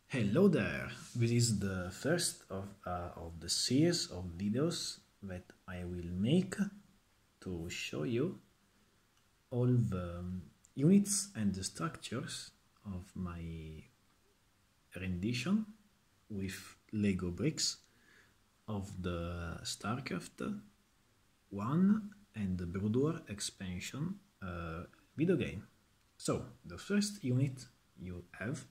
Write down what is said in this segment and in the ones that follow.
Hello there! This is the first of the series of videos that I will make to show you all the units and the structures of my rendition with Lego bricks of the Starcraft 1 and the Brood War expansion video game. So, the first unit you have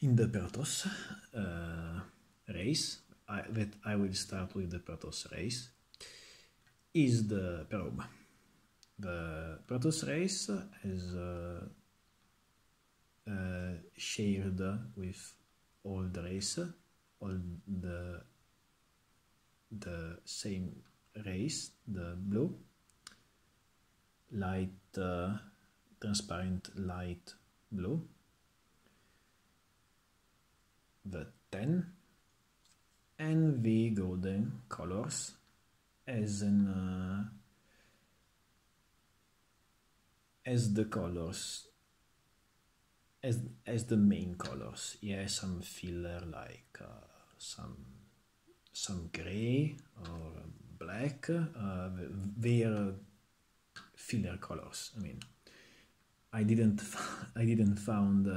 in the Protoss race, that I will start with the Protoss race, is the probe. The Protoss race is shared with all the race, all the same race, the blue, light, transparent light blue, the 10 and the golden colors as the colors as the main colors. Yeah, some filler like some gray or black. They are filler colors. I mean, I didn't found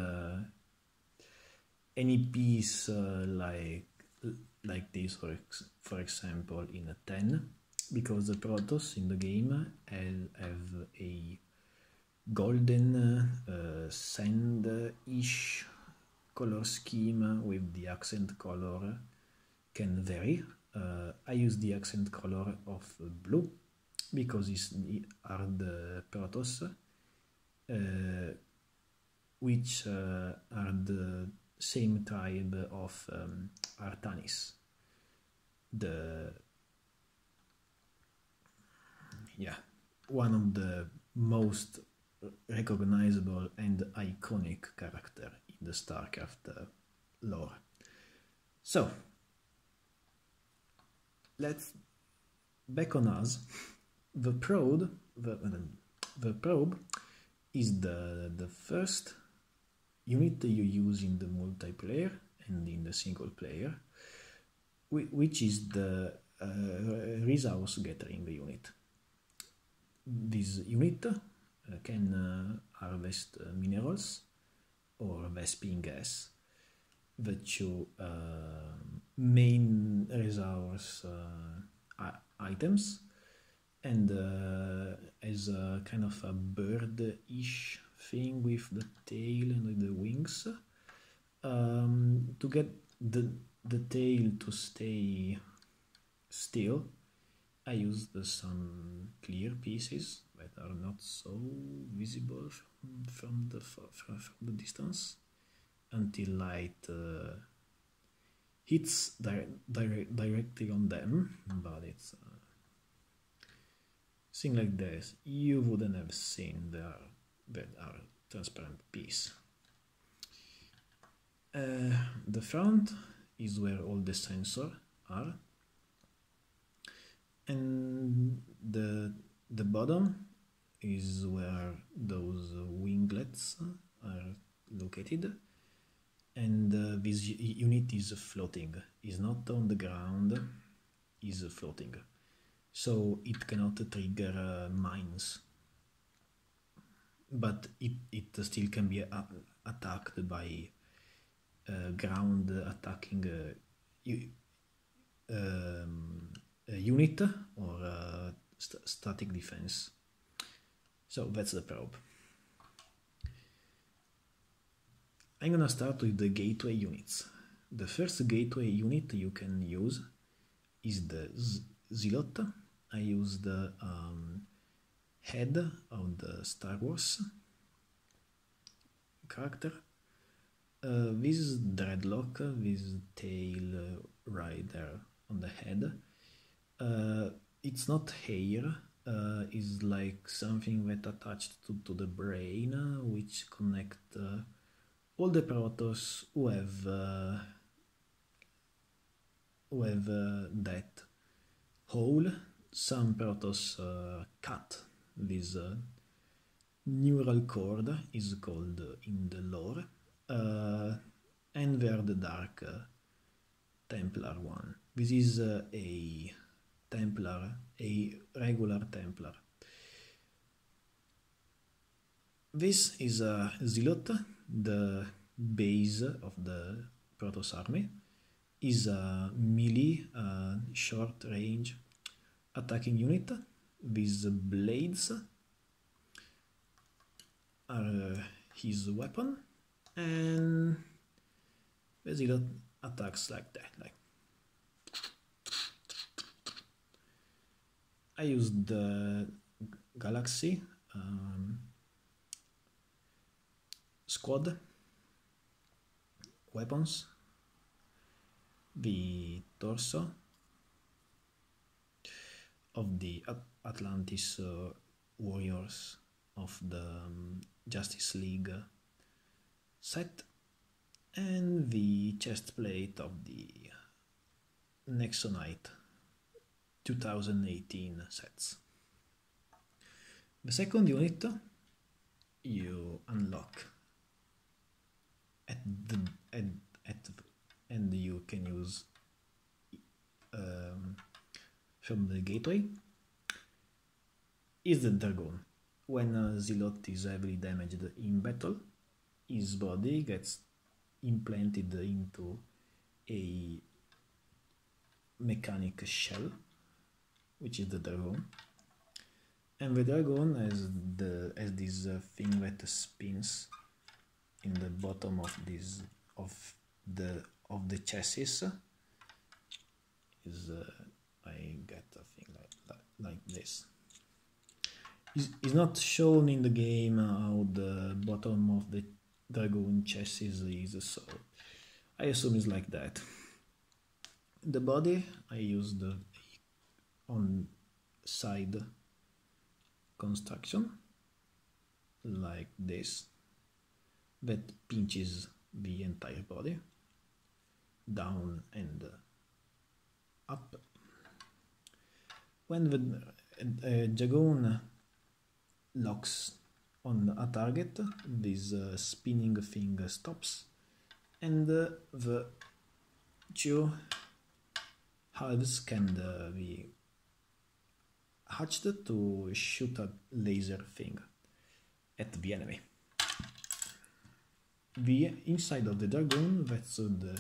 any piece like this, for example, in a 10, because the Protoss in the game have a golden sand-ish color scheme with the accent color can vary. I use the accent color of blue because these are the Protoss which are the same tribe of Artanis, one of the most recognizable and iconic character in the Starcraft lore. So let's back on us. The probe is the first unit you use in the multiplayer and in the single player, which is the resource gathering unit. This unit can harvest minerals or Vespene gas, the two main resource items, and as a kind of a bird-ish thing with the tail and with the wings. To get the tail to stay still, I used some clear pieces that are not so visible from the distance until light hits directly on them, but it's thing like this you wouldn't have seen that are transparent piece. The front is where all the sensors are, and the bottom is where those winglets are located, and this unit is floating, is not on the ground, is floating, so it cannot trigger mines, but it still can be attacked by ground attacking unit or static defense. So that's the probe. I'm gonna start with the gateway units. The first gateway unit you can use is the zealot. I use the head of the Star Wars character. This is dreadlock, this tail right there on the head. It's not hair, it's like something that attached to the brain, which connect all the Protoss who have that hole. Some Protoss cut this neural cord, is called in the lore, and we are the dark Templar one. This is a Templar, a regular Templar. This is a zealot, the base of the Protoss army. Is a melee, short range attacking unit. These blades are his weapon, and the zealot attacks like that. Like I used the Galaxy squad weapons, the torso of the Atlantis warriors of the Justice League set, and the chest plate of the Nexonite 2018 sets. The second unit you unlock and you can use from the gateway is the dragoon. When a zealot is heavily damaged in battle, his body gets implanted into a mechanic shell, which is the dragoon, and the dragoon has this thing that spins in the bottom of this of the chassis. Is I get a thing like this. It's not shown in the game how the bottom of the dragoon chassis is, so I assume it's like that. The body I used on side construction like this that pinches the entire body down and up. When the dragoon locks on a target, this spinning thing stops, and the two halves can be hatched to shoot a laser thing at the enemy. The inside of the dragoon, that's the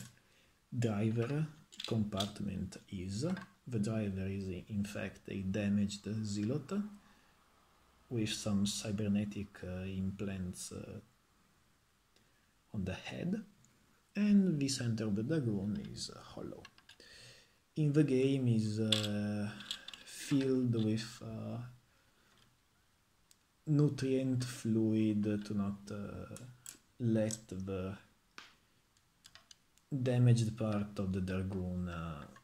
driver compartment is. The driver is in fact a damaged zealot with some cybernetic implants on the head, and the center of the dragoon is hollow. In the game is filled with nutrient fluid to not let the damaged part of the dragoon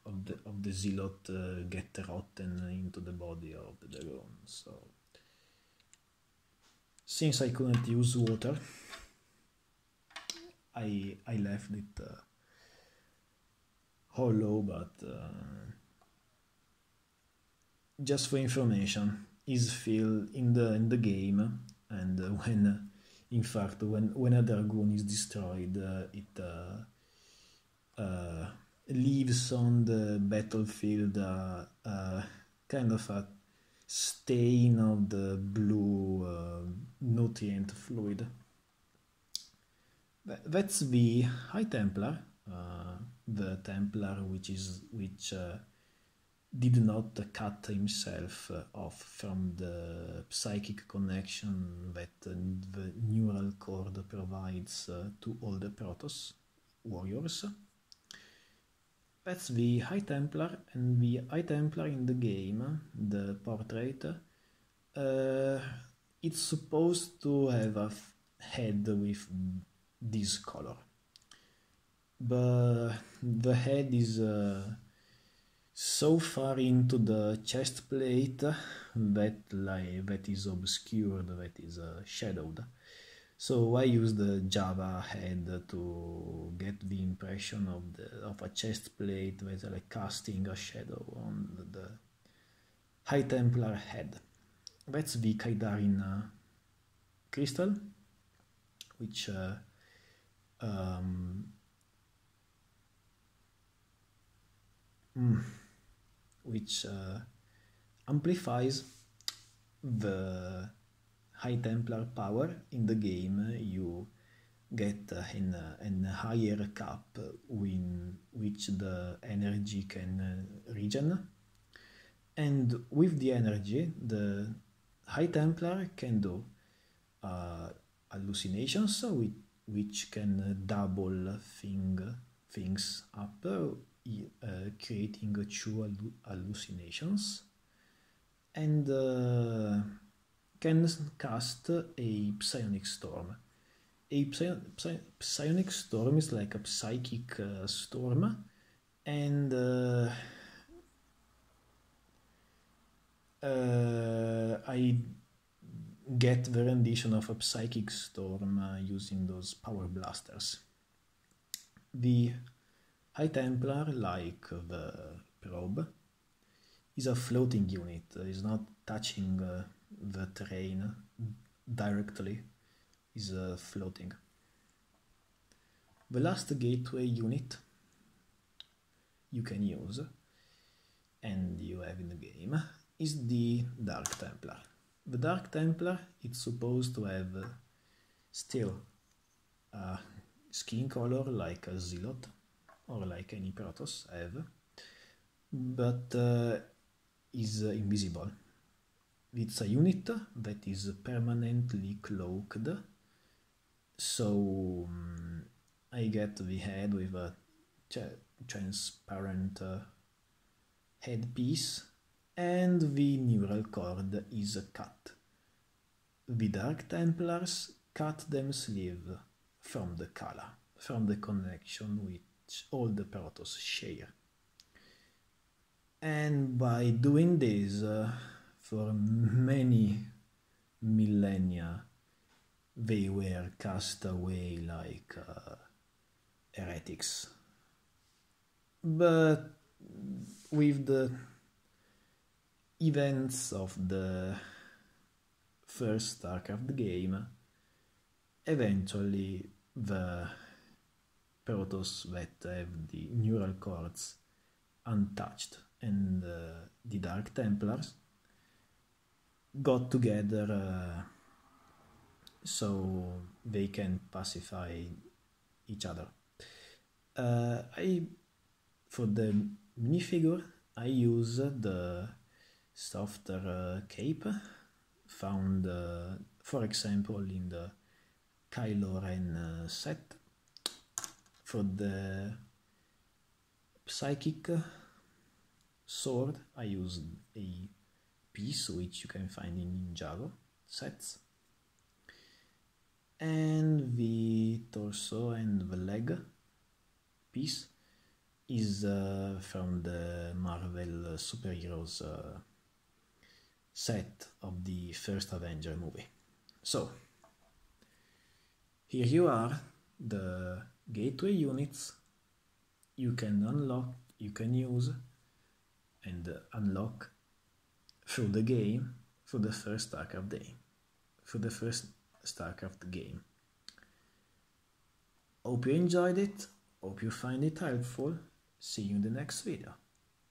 of the zealot get rotten into the body of the dragoon. So since I couldn't use water, I left it hollow, but just for information, is filled in the game, and when in fact when a dragoon is destroyed, it leaves on the battlefield kind of a stain of the blue nutrient fluid. That's the High Templar, the Templar which did not cut himself off from the psychic connection that the neural cord provides to all the Protoss warriors. That's the High Templar, and the High Templar in the game, the portrait, it's supposed to have a head with this color, but the head is so far into the chest plate that is obscured, that is shadowed. So I used the Java head to get the impression of a chest plate that's like casting a shadow on the High Templar head. That's the Kaidarin crystal, which which amplifies the High Templar power in the game. You get an higher cap in which the energy can regen, and with the energy the High Templar can do hallucinations, which can double things up, creating true hallucinations, and can cast a psionic storm. A psionic storm is like a psychic storm, and I get the rendition of a psychic storm using those power blasters. The High Templar, like the probe, is a floating unit. It's not touching the terrain directly. Is floating. The last gateway unit you can use, and you have in the game, is the Dark Templar. The Dark Templar, it's supposed to have still a skin color like a zealot or like any Protoss have, but is invisible. It's a unit that is permanently cloaked, so I get the head with a transparent headpiece, and the neural cord is cut. The Dark Templars cut them sleeve from the Kala, from the connection which all the Protoss share. And by doing this, for many millennia, they were cast away like heretics. But with the events of the first Starcraft game, eventually the Protoss that have the neural cords untouched and the Dark Templars got together so they can pacify each other. For the minifigure, I use the softer cape found, for example, in the Kylo Ren set. For the psychic sword, I use a piece which you can find in Ninjago sets, and the torso and the leg piece is from the Marvel superheroes set of the first Avenger movie. So here you are, the gateway units you can unlock, you can use and unlock through the game, for the first Starcraft game. Hope you enjoyed it, hope you find it helpful. See you in the next video.